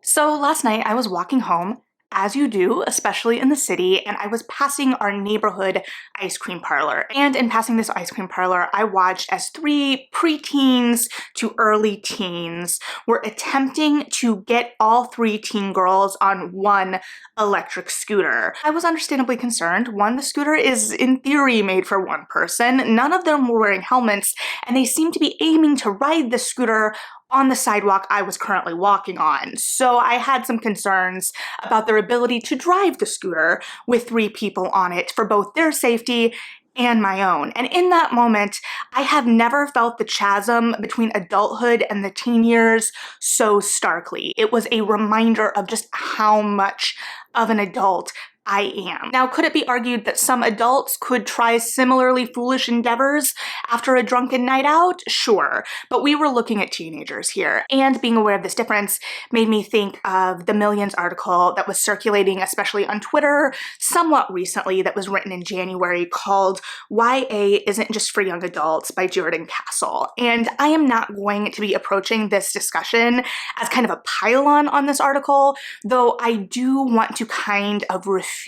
So last night I was walking home, as you do, especially in the city, and I was passing our neighborhood ice cream parlor. And in passing this ice cream parlor, I watched as three preteens to early teens were attempting to get all three teen girls on one electric scooter. I was understandably concerned. One, the scooter is in theory made for one person. None of them were wearing helmets, and they seemed to be aiming to ride the scooter on the sidewalk I was currently walking on. So I had some concerns about their ability to drive the scooter with three people on it for both their safety and my own. And in that moment, I have never felt the chasm between adulthood and the teen years so starkly. It was a reminder of just how much of an adult I am. Now, could it be argued that some adults could try similarly foolish endeavors after a drunken night out? Sure, but we were looking at teenagers here, and being aware of this difference made me think of the Millions article that was circulating, especially on Twitter, somewhat recently, that was written in January called YA Isn't Just for Young Adults by Jordan Castle. And I am not going to be approaching this discussion as kind of a pile-on on this article, though I do want to kind of refute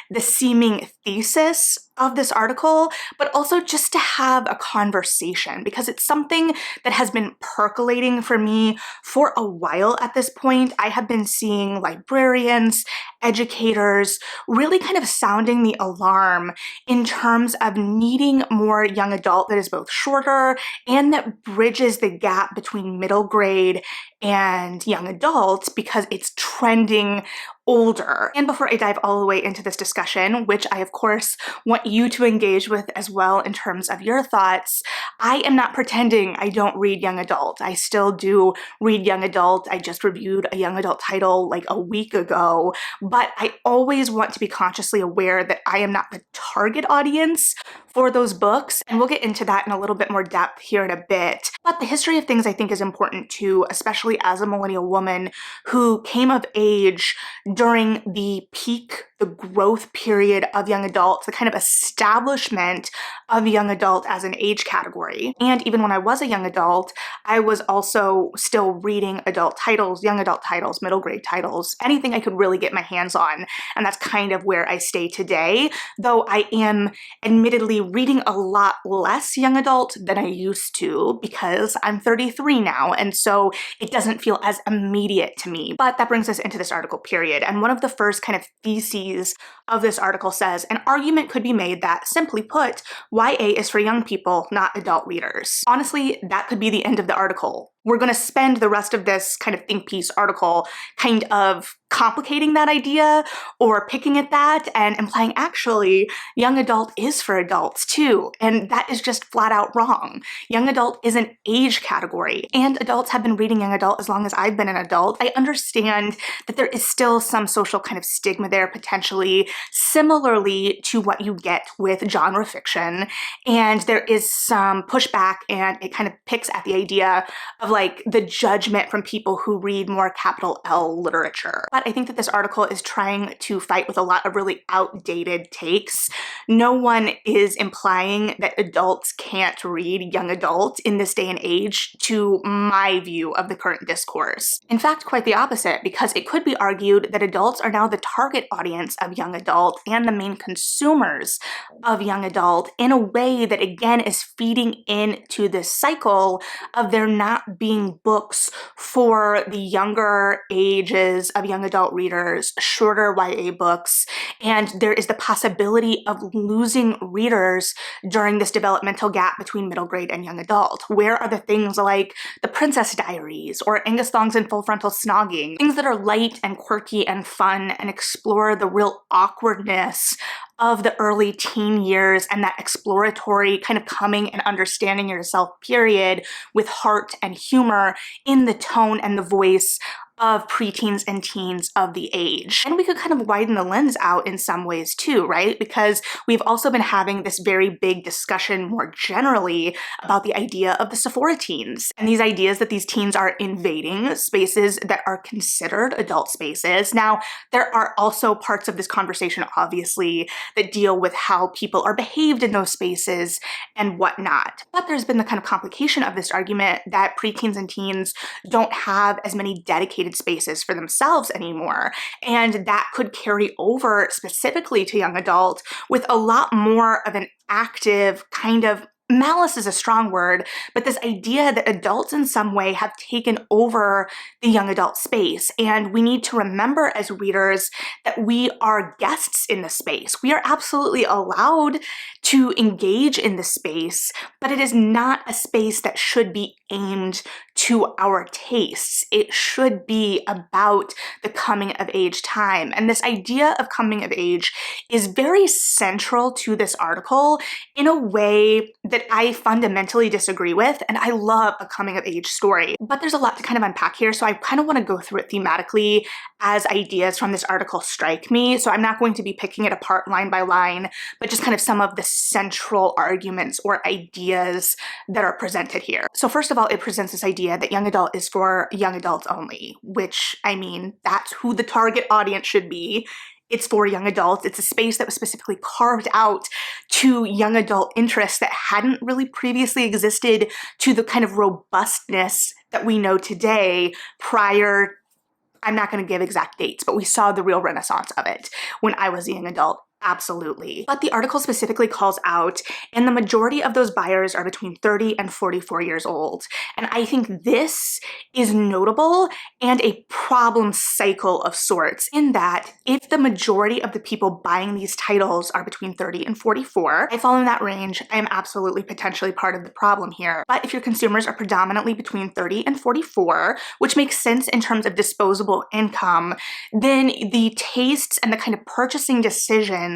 the seeming thesis of this article, but also just to have a conversation, because it's something that has been percolating for me for a while at this point. I have been seeing librarians, educators, really kind of sounding the alarm in terms of needing more young adult that is both shorter and that bridges the gap between middle grade and young adults, because it's trending older. And before I dive all the way into this discussion, which I of course want you to engage with as well in terms of your thoughts, I am not pretending I don't read young adult. I still do read young adult. I just reviewed a young adult title like a week ago, but I always want to be consciously aware that I am not the target audience for those books, and we'll get into that in a little bit more depth here in a bit. But the history of things I think is important too, especially as a millennial woman who came of age during the peak, the growth period of young adults, the kind of establishment of young adult as an age category. And even when I was a young adult, I was also still reading adult titles, young adult titles, middle grade titles, anything I could really get my hands on. And that's kind of where I stay today, though I am admittedly reading a lot less young adult than I used to, because I'm 33 now, and so it doesn't feel as immediate to me. But that brings us into this article period. And one of the first kind of theses of this article says, an argument could be made that, simply put, YA is for young people, not adult readers. Honestly, that could be the end of the article. We're going to spend the rest of this kind of think piece article kind of complicating that idea or picking at that and implying actually young adult is for adults too. And that is just flat out wrong. Young adult is an age category, and adults have been reading young adult as long as I've been an adult. I understand that there is still some social kind of stigma there potentially, similarly to what you get with genre fiction. And there is some pushback, and it kind of picks at the idea of like the judgment from people who read more capital L literature. But I think that this article is trying to fight with a lot of really outdated takes. No one is implying that adults can't read young adult in this day and age, to my view of the current discourse. In fact, quite the opposite, because it could be argued that adults are now the target audience of young adult and the main consumers of young adult in a way that again is feeding into this cycle of there not being books for the younger ages of young adult readers, shorter YA books, and there is the possibility of losing readers during this developmental gap between middle grade and young adult. Where are the things like The Princess Diaries or Angus Thongs and Full Frontal Snogging? Things that are light and quirky and fun and explore the real awkwardness of the early teen years and that exploratory kind of coming and understanding yourself period with heart and humor in the tone and the voice of preteens and teens of the age. And we could kind of widen the lens out in some ways too, right? Because we've also been having this very big discussion more generally about the idea of the Sephora teens and these ideas that these teens are invading spaces that are considered adult spaces. Now, there are also parts of this conversation, obviously, that deal with how people are behaved in those spaces and whatnot. But there's been the kind of complication of this argument that preteens and teens don't have as many dedicated dedicated spaces for themselves anymore. And that could carry over specifically to young adult with a lot more of an active kind of malice is a strong word, but this idea that adults in some way have taken over the young adult space. And we need to remember as readers that we are guests in the space. We are absolutely allowed to engage in the space, but it is not a space that should be aimed to our tastes. It should be about the coming of age time. And this idea of coming of age is very central to this article in a way that I fundamentally disagree with, and I love a coming of age story. But there's a lot to kind of unpack here, so I kind of want to go through it thematically as ideas from this article strike me. So I'm not going to be picking it apart line by line, but just kind of some of the central arguments or ideas that are presented here. So first of all, it presents this idea that young adult is for young adults only, which, I mean, that's who the target audience should be. It's for young adults. It's a space that was specifically carved out to young adult interests that hadn't really previously existed to the kind of robustness that we know today prior. I'm not going to give exact dates, but we saw the real renaissance of it when I was a young adult. Absolutely. But the article specifically calls out, and the majority of those buyers are between 30 and 44 years old. And I think this is notable and a problem cycle of sorts in that if the majority of the people buying these titles are between 30 and 44, I fall in that range. I am absolutely potentially part of the problem here. But if your consumers are predominantly between 30 and 44, which makes sense in terms of disposable income, then the tastes and the kind of purchasing decisions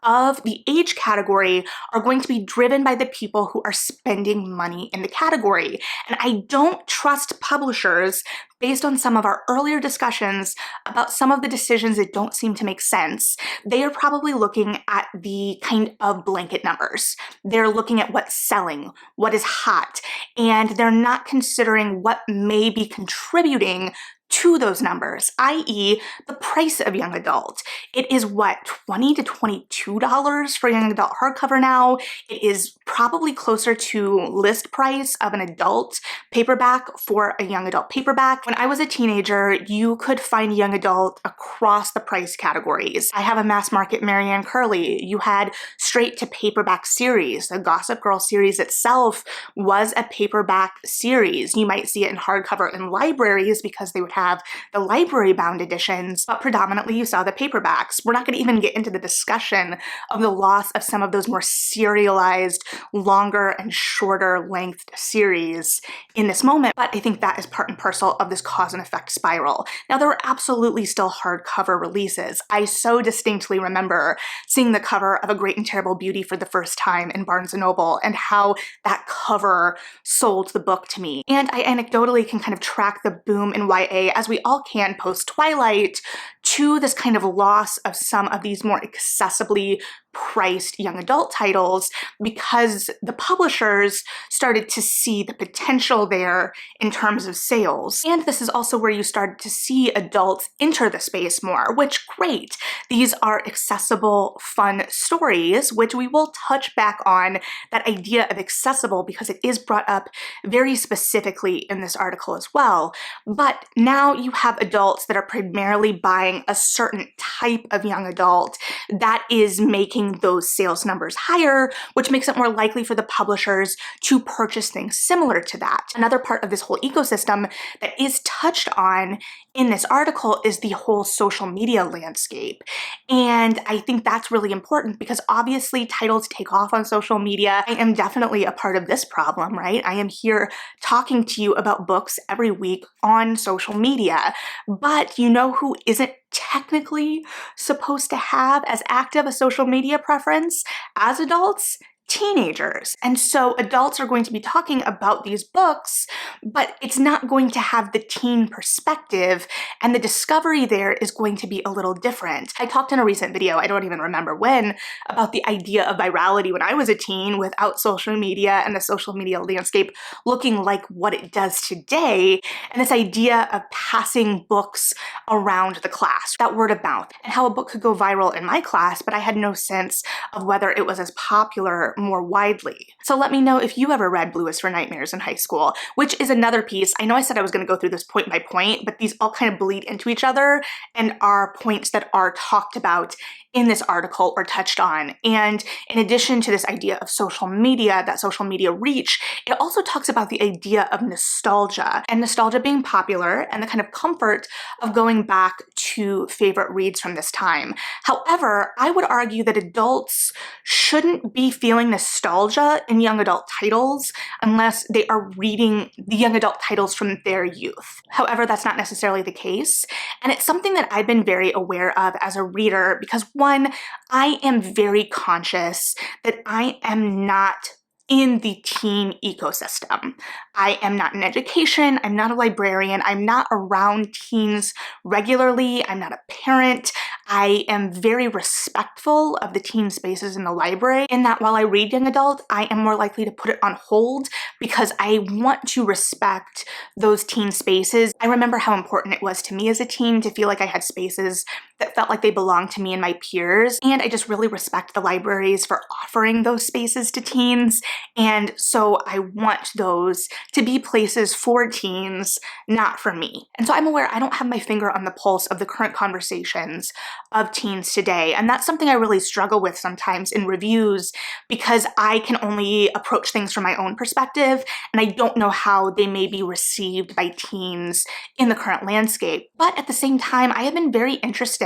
of the age category are going to be driven by the people who are spending money in the category. And I don't trust publishers based on some of our earlier discussions about some of the decisions that don't seem to make sense. They are probably looking at the kind of blanket numbers. They're looking at what's selling, what is hot, and they're not considering what may be contributing to those numbers, i.e. the price of young adult. It is what, $20 to $22 for young adult hardcover now. It is probably closer to list price of an adult paperback for a young adult paperback. When I was a teenager, you could find young adult across the price categories. I have a mass market Marianne Curley. You had straight to paperback series. The Gossip Girl series itself was a paperback series. You might see it in hardcover in libraries because they would have the library bound editions, but predominantly you saw the paperbacks. We're not going to even get into the discussion of the loss of some of those more serialized, longer and shorter length series in this moment, but I think that is part and parcel of this cause and effect spiral. Now, there were absolutely still hardcover releases. I so distinctly remember seeing the cover of A Great and Terrible Beauty for the first time in Barnes & Noble and how that cover sold the book to me. And I anecdotally can kind of track the boom in YA, as we all can post-Twilight, to this kind of loss of some of these more accessibly priced young adult titles because the publishers started to see the potential there in terms of sales. And this is also where you started to see adults enter the space more, which great. These are accessible, fun stories, which we will touch back on that idea of accessible because it is brought up very specifically in this article as well. But now you have adults that are primarily buying a certain type of young adult that is making those sales numbers higher, which makes it more likely for the publishers to purchase things similar to that. Another part of this whole ecosystem that is touched on in this article is the whole social media landscape. And I think that's really important because obviously titles take off on social media. I am definitely a part of this problem, right? I am here talking to you about books every week on social media, but you know who isn't technically supposed to have as active a social media preference as adults? Teenagers. And so adults are going to be talking about these books, but it's not going to have the teen perspective, and the discovery there is going to be a little different. I talked in a recent video, I don't even remember when, about the idea of virality when I was a teen without social media and the social media landscape looking like what it does today, and this idea of passing books around the class, that word of mouth, and how a book could go viral in my class, but I had no sense of whether it was as popular more widely. So let me know if you ever read Blue is for Nightmares in high school, which is another piece. I know I said I was going to go through this point by point, but these all kind of bleed into each other and are points that are talked about in this article or touched on. And in addition to this idea of social media, that social media reach, it also talks about the idea of nostalgia, and nostalgia being popular and the kind of comfort of going back to favorite reads from this time. However, I would argue that adults shouldn't be feeling nostalgia in young adult titles unless they are reading the young adult titles from their youth. However, that's not necessarily the case, and it's something that I've been very aware of as a reader because one, I am very conscious that I am not in the teen ecosystem. I am not in education, I'm not a librarian, I'm not around teens regularly, I'm not a parent. I am very respectful of the teen spaces in the library, in that while I read young adult, I am more likely to put it on hold because I want to respect those teen spaces. I remember how important it was to me as a teen to feel like I had spaces that felt like they belonged to me and my peers, and I just really respect the libraries for offering those spaces to teens, and so I want those to be places for teens, not for me. And so I'm aware I don't have my finger on the pulse of the current conversations of teens today, and that's something I really struggle with sometimes in reviews because I can only approach things from my own perspective, and I don't know how they may be received by teens in the current landscape. But at the same time, I have been very interested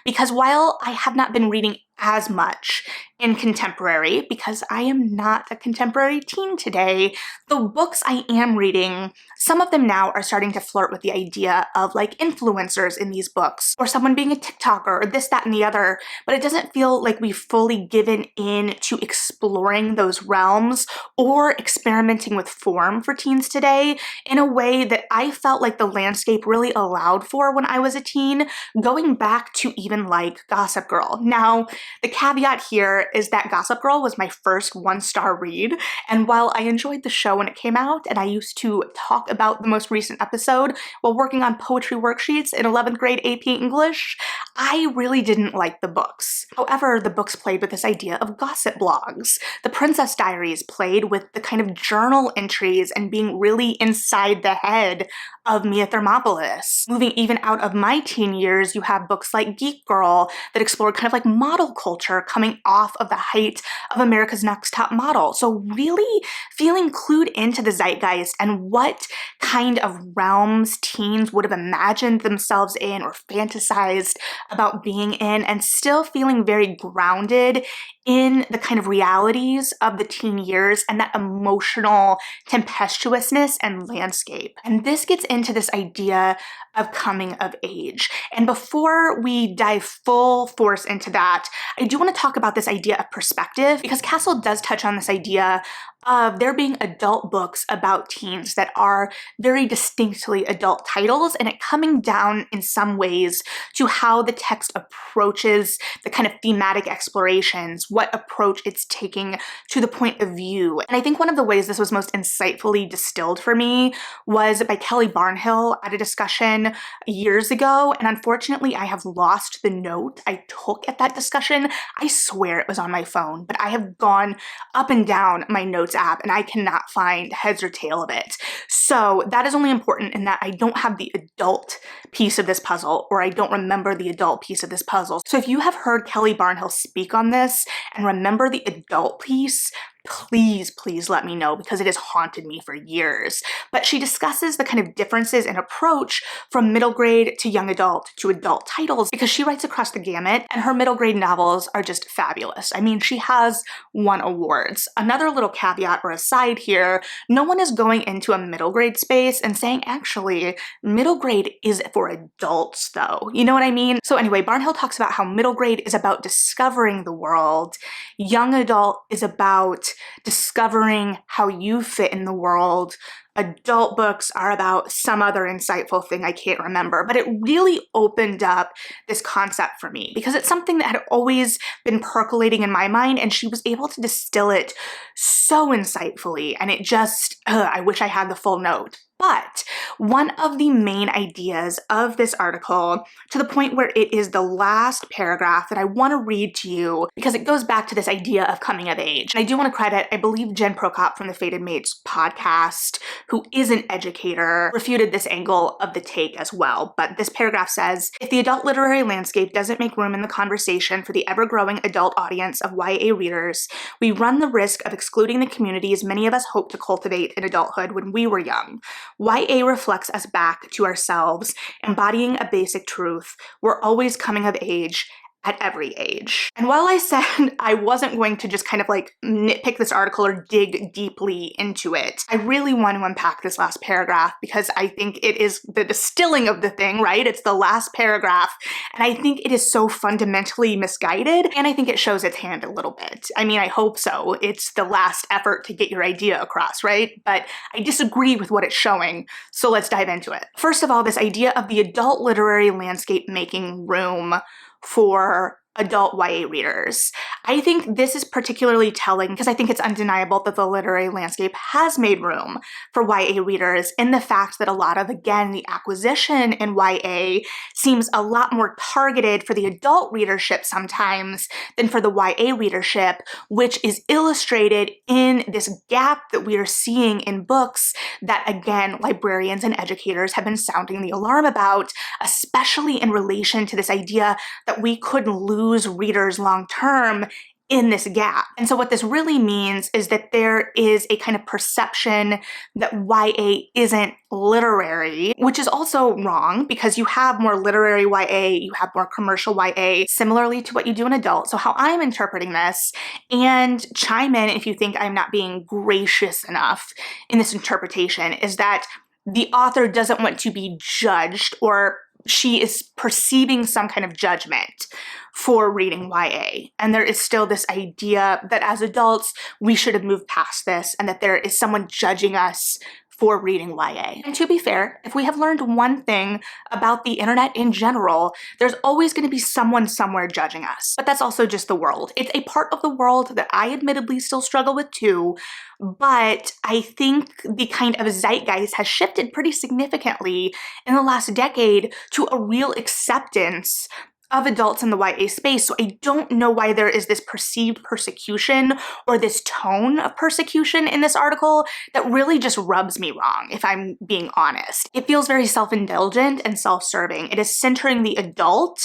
because while I have not been reading as much in contemporary, because I am not a contemporary teen today, the books I am reading, some of them now are starting to flirt with the idea of like influencers in these books, or someone being a TikToker, or this, that, and the other, but it doesn't feel like we've fully given in to exploring those realms or experimenting with form for teens today in a way that I felt like the landscape really allowed for when I was a teen, going back to even like Gossip Girl. Now, the caveat here is that Gossip Girl was my first one-star read, and while I enjoyed the show when it came out, and I used to talk about the most recent episode while working on poetry worksheets in 11th grade AP English, I really didn't like the books. However, the books played with this idea of gossip blogs. The Princess Diaries played with the kind of journal entries and being really inside the head of Mia Thermopolis. Moving even out of my teen years, you have books like Geek Girl that explored kind of like model culture coming off of the height of America's Next Top Model. So really feeling clued into the zeitgeist and what kind of realms teens would have imagined themselves in or fantasized about being in, and still feeling very grounded in the kind of realities of the teen years and that emotional tempestuousness and landscape. And this gets into this idea of coming of age. And before we dive full force into that, I do want to talk about this idea of perspective, because Castle does touch on this idea of there being adult books about teens that are very distinctly adult titles, and it coming down in some ways to how the text approaches the kind of thematic explorations, what approach it's taking to the point of view. And I think one of the ways this was most insightfully distilled for me was by Kelly Barnhill at a discussion years ago, and unfortunately I have lost the note I took at that discussion. I swear it was on my phone, but I have gone up and down my notes app and I cannot find heads or tail of it. So that is only important in that I don't have the adult piece of this puzzle, or I don't remember the adult piece of this puzzle. So if you have heard Kelly Barnhill speak on this and remember the adult piece, please let me know, because it has haunted me for years. But she discusses the kind of differences in approach from middle grade to young adult to adult titles, because she writes across the gamut and her middle grade novels are just fabulous. I mean, she has won awards. Another little caveat or aside here, no one is going into a middle grade space and saying, actually, middle grade is for adults though. You know what I mean? So anyway, Barnhill talks about how middle grade is about discovering the world. Young adult is about discovering how you fit in the world. Adult books are about some other insightful thing I can't remember, but it really opened up this concept for me because it's something that had always been percolating in my mind, and she was able to distill it so insightfully, and it just, I wish I had the full note. But one of the main ideas of this article, to the point where it is the last paragraph that I want to read to you because it goes back to this idea of coming of age. And I do want to credit, I believe, Jen Prokop from the Fated Mates podcast, who is an educator, refuted this angle of the take as well. But this paragraph says, if the adult literary landscape doesn't make room in the conversation for the ever-growing adult audience of YA readers, we run the risk of excluding the communities many of us hope to cultivate in adulthood when we were young. YA reflects us back to ourselves, embodying a basic truth. We're always coming of age at every age. And while I said I wasn't going to just kind of like nitpick this article or dig deeply into it, I really want to unpack this last paragraph because I think it is the distilling of the thing, right? It's the last paragraph. And I think it is so fundamentally misguided. And I think it shows its hand a little bit. I mean, I hope so. It's the last effort to get your idea across, right? But I disagree with what it's showing. So let's dive into it. First of all, this idea of the adult literary landscape making room for adult YA readers. I think this is particularly telling because I think it's undeniable that the literary landscape has made room for YA readers in the fact that a lot of, again, the acquisition in YA seems a lot more targeted for the adult readership sometimes than for the YA readership, which is illustrated in this gap that we are seeing in books that, again, librarians and educators have been sounding the alarm about, especially in relation to this idea that we could lose readers long term in this gap. And so what this really means is that there is a kind of perception that YA isn't literary, which is also wrong because you have more literary YA, you have more commercial YA, similarly to what you do in adult. So how I'm interpreting this, and chime in if you think I'm not being gracious enough in this interpretation, is that the author doesn't want to be judged, or she is perceiving some kind of judgment for reading YA. And there is still this idea that as adults, we should have moved past this and that there is someone judging us for reading YA. And to be fair, if we have learned one thing about the internet in general, there's always going to be someone somewhere judging us. But that's also just the world. It's a part of the world that I admittedly still struggle with too, but I think the kind of zeitgeist has shifted pretty significantly in the last decade to a real acceptance of adults in the YA space. So I don't know why there is this perceived persecution or this tone of persecution in this article that really just rubs me wrong, if I'm being honest. It feels very self-indulgent and self-serving. It is centering the adult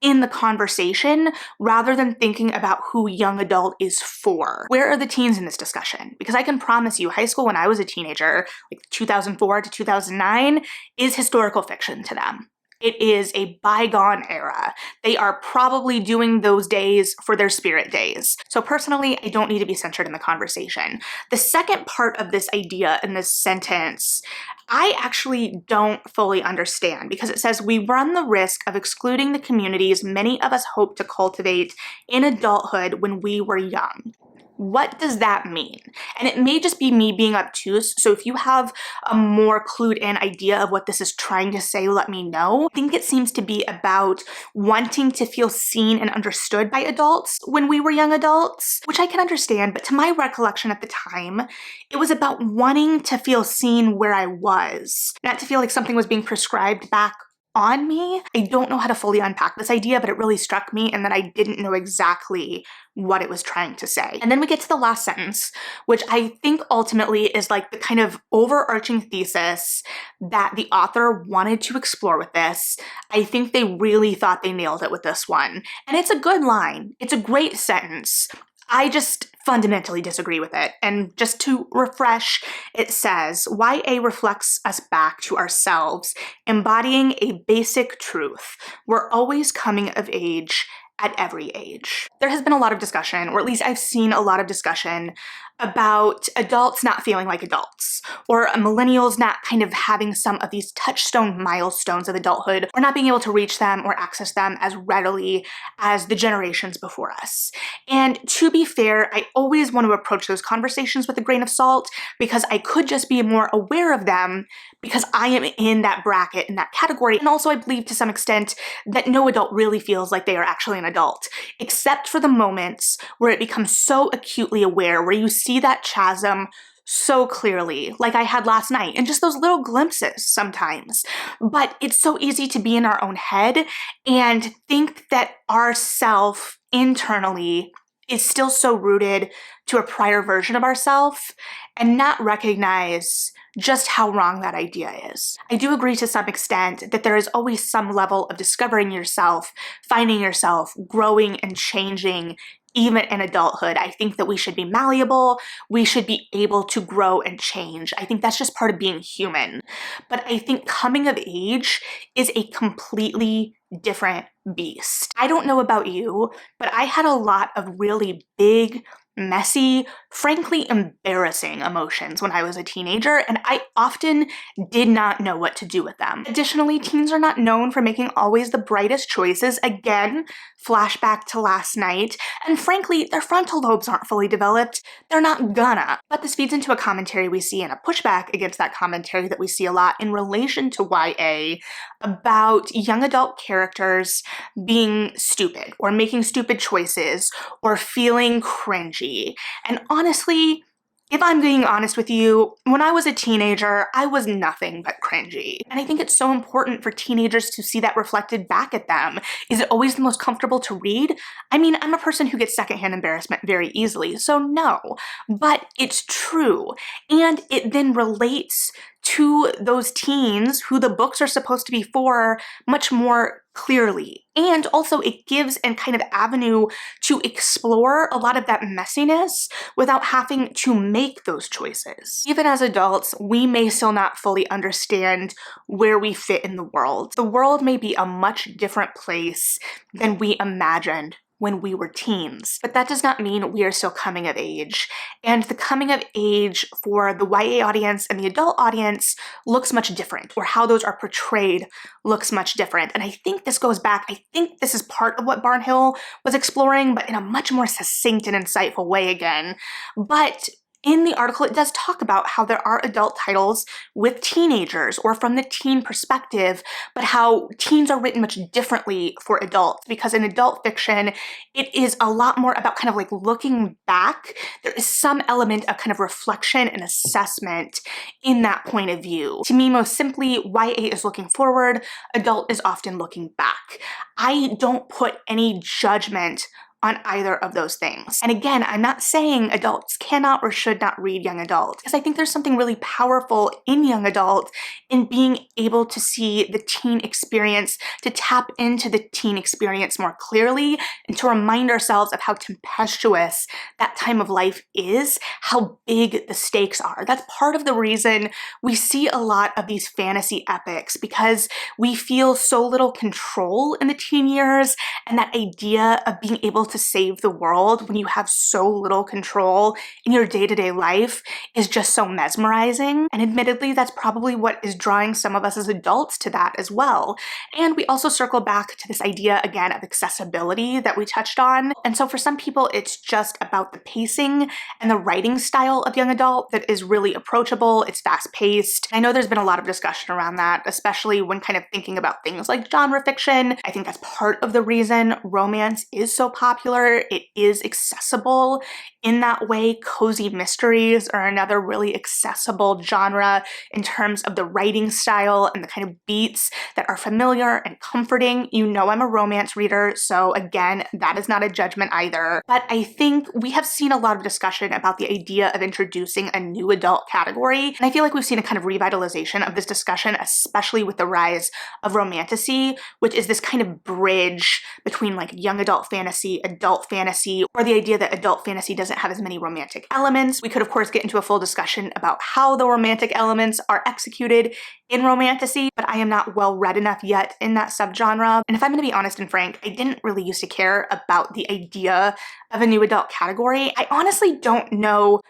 in the conversation rather than thinking about who young adult is for. Where are the teens in this discussion? Because I can promise you, high school when I was a teenager, like 2004 to 2009, is historical fiction to them. It is a bygone era. They are probably doing those days for their spirit days. So personally, I don't need to be centered in the conversation. The second part of this idea in this sentence, I actually don't fully understand because it says we run the risk of excluding the communities many of us hope to cultivate in adulthood when we were young. What does that mean? And it may just be me being obtuse, so if you have a more clued in idea of what this is trying to say, let me know. I think it seems to be about wanting to feel seen and understood by adults when we were young adults, which I can understand, but to my recollection at the time, it was about wanting to feel seen where I was, not to feel like something was being prescribed back on me. I don't know how to fully unpack this idea, but it really struck me and then I didn't know exactly what it was trying to say. And then we get to the last sentence, which I think ultimately is like the kind of overarching thesis that the author wanted to explore with this. I think they really thought they nailed it with this one. And it's a good line. It's a great sentence. I just fundamentally disagree with it. And just to refresh, it says, YA reflects us back to ourselves, embodying a basic truth. We're always coming of age at every age. There has been a lot of discussion, or at least I've seen a lot of discussion about adults not feeling like adults, or millennials not kind of having some of these touchstone milestones of adulthood, or not being able to reach them or access them as readily as the generations before us. And to be fair, I always want to approach those conversations with a grain of salt because I could just be more aware of them because I am in that bracket, in that category. And also I believe to some extent that no adult really feels like they are actually an adult, except for the moments where it becomes so acutely aware, where you see that chasm so clearly, like I had last night, and just those little glimpses sometimes. But it's so easy to be in our own head and think that our self internally is still so rooted to a prior version of ourselves and not recognize just how wrong that idea is. I do agree to some extent that there is always some level of discovering yourself, finding yourself, growing and changing, even in adulthood. I think that we should be malleable, we should be able to grow and change. I think that's just part of being human. But I think coming of age is a completely different beast. I don't know about you, but I had a lot of really big, messy, frankly embarrassing emotions when I was a teenager, and I often did not know what to do with them. Additionally, teens are not known for making always the brightest choices. Again, flashback to last night, and frankly, their frontal lobes aren't fully developed. They're not gonna. But this feeds into a commentary we see and a pushback against that commentary that we see a lot in relation to YA about young adult characters being stupid or making stupid choices or feeling cringy. And honestly, if I'm being honest with you, when I was a teenager, I was nothing but cringy. And I think it's so important for teenagers to see that reflected back at them. Is it always the most comfortable to read? I mean, I'm a person who gets secondhand embarrassment very easily, so no. But it's true. And it then relates to those teens who the books are supposed to be for much more clearly. And also it gives a kind of avenue to explore a lot of that messiness without having to make those choices. Even as adults, we may still not fully understand where we fit in the world. The world may be a much different place than we imagined when we were teens. But that does not mean we are still coming of age. And the coming of age for the YA audience and the adult audience looks much different, or how those are portrayed looks much different. And I think this goes back, I think this is part of what Barnhill was exploring, but in a much more succinct and insightful way again. But in the article, it does talk about how there are adult titles with teenagers or from the teen perspective, but how teens are written much differently for adults, because in adult fiction, it is a lot more about kind of like looking back. There is some element of kind of reflection and assessment in that point of view. To me, most simply, YA is looking forward, adult is often looking back. I don't put any judgment on either of those things. And again, I'm not saying adults cannot or should not read young adult, because I think there's something really powerful in young adult in being able to see the teen experience, to tap into the teen experience more clearly, and to remind ourselves of how tempestuous that time of life is, how big the stakes are. That's part of the reason we see a lot of these fantasy epics, because we feel so little control in the teen years, and that idea of being able to save the world when you have so little control in your day-to-day life is just so mesmerizing. And admittedly, that's probably what is drawing some of us as adults to that as well. And we also circle back to this idea again of accessibility that we touched on. And so for some people, it's just about the pacing and the writing style of young adult that is really approachable. It's fast-paced. I know there's been a lot of discussion around that, especially when kind of thinking about things like genre fiction. I think that's part of the reason romance is so popular. It is accessible in that way. Cozy mysteries are another really accessible genre in terms of the writing style and the kind of beats that are familiar and comforting. You know I'm a romance reader, so again, that is not a judgment either. But I think we have seen a lot of discussion about the idea of introducing a new adult category, and I feel like we've seen a kind of revitalization of this discussion, especially with the rise of romantasy, which is this kind of bridge between like young adult fantasy, or the idea that adult fantasy doesn't have as many romantic elements. We could of course get into a full discussion about how the romantic elements are executed in romantasy, but I am not well read enough yet in that subgenre. And if I'm going to be honest and frank, I didn't really used to care about the idea of a new adult category. I honestly don't know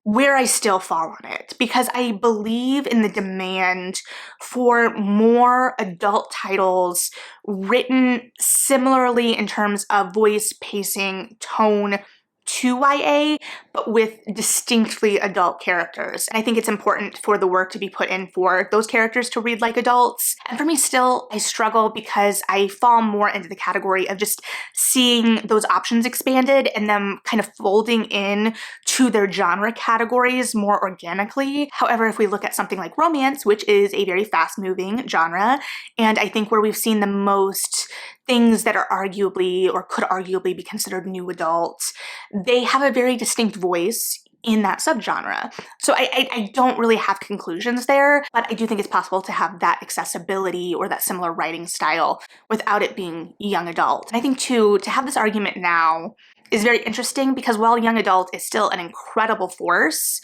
where I still fall on it, because I believe in the demand for more adult titles written similarly in terms of voice, pacing, tone to YA, but with distinctly adult characters. And I think it's important for the work to be put in for those characters to read like adults. And for me still, I struggle because I fall more into the category of just seeing those options expanded and them kind of folding in to their genre categories more organically. However, if we look at something like romance, which is a very fast-moving genre, and I think where we've seen the most things that are arguably or could arguably be considered new adult, they have a very distinct voice in that subgenre. So I don't really have conclusions there, but I do think it's possible to have that accessibility or that similar writing style without it being young adult. And I think too, to have this argument now is very interesting because while young adult is still an incredible force,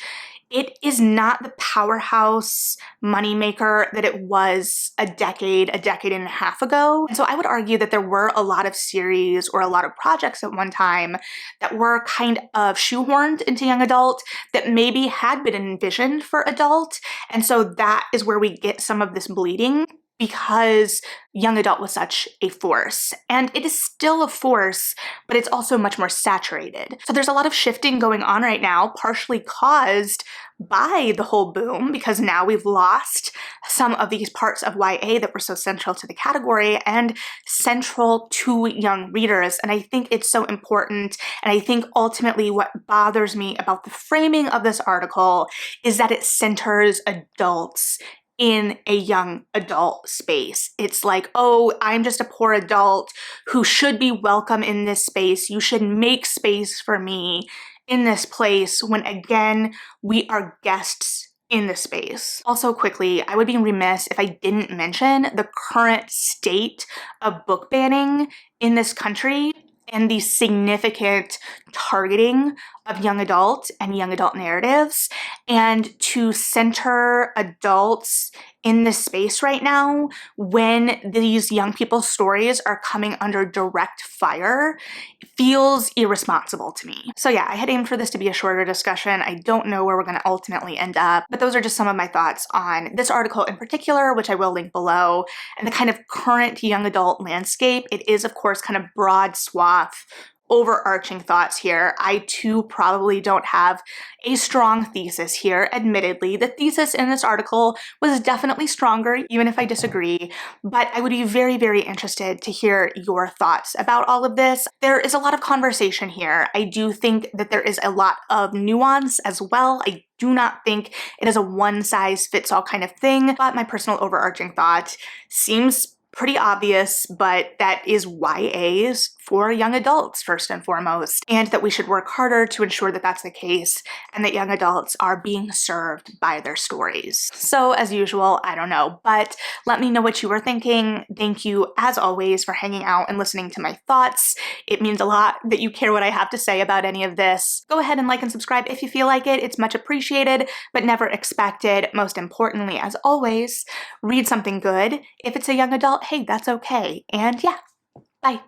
it is not the powerhouse moneymaker that it was a decade and a half ago. And so I would argue that there were a lot of series or a lot of projects at one time that were kind of shoehorned into young adult that maybe had been envisioned for adult. And so that is where we get some of this bleeding, because young adult was such a force. And it is still a force, but it's also much more saturated. So there's a lot of shifting going on right now, partially caused by the whole boom, because now we've lost some of these parts of YA that were so central to the category and central to young readers. And I think it's so important. And I think ultimately what bothers me about the framing of this article is that it centers adults in a young adult space. It's like, oh, I'm just a poor adult who should be welcome in this space. You should make space for me in this place, when again, we are guests in the space. Also quickly, I would be remiss if I didn't mention the current state of book banning in this country and the significant targeting of young adult and young adult narratives. And to center adults in this space right now, when these young people's stories are coming under direct fire, feels irresponsible to me. So yeah, I had aimed for this to be a shorter discussion. I don't know where we're going to ultimately end up, but those are just some of my thoughts on this article in particular, which I will link below, and the kind of current young adult landscape. It is, of course, kind of broad swath, overarching thoughts here. I too probably don't have a strong thesis here. Admittedly, the thesis in this article was definitely stronger, even if I disagree, but I would be very, very interested to hear your thoughts about all of this. There is a lot of conversation here. I do think that there is a lot of nuance as well. I do not think it is a one-size-fits-all kind of thing, but my personal overarching thought seems pretty obvious, but that is YAs for young adults first and foremost, and that we should work harder to ensure that that's the case and that young adults are being served by their stories. So as usual, I don't know, but let me know what you were thinking. Thank you as always for hanging out and listening to my thoughts. It means a lot that you care what I have to say about any of this. Go ahead and like and subscribe if you feel like it. It's much appreciated, but never expected. Most importantly, as always, read something good. If it's a young adult, hey, that's okay. And yeah, bye.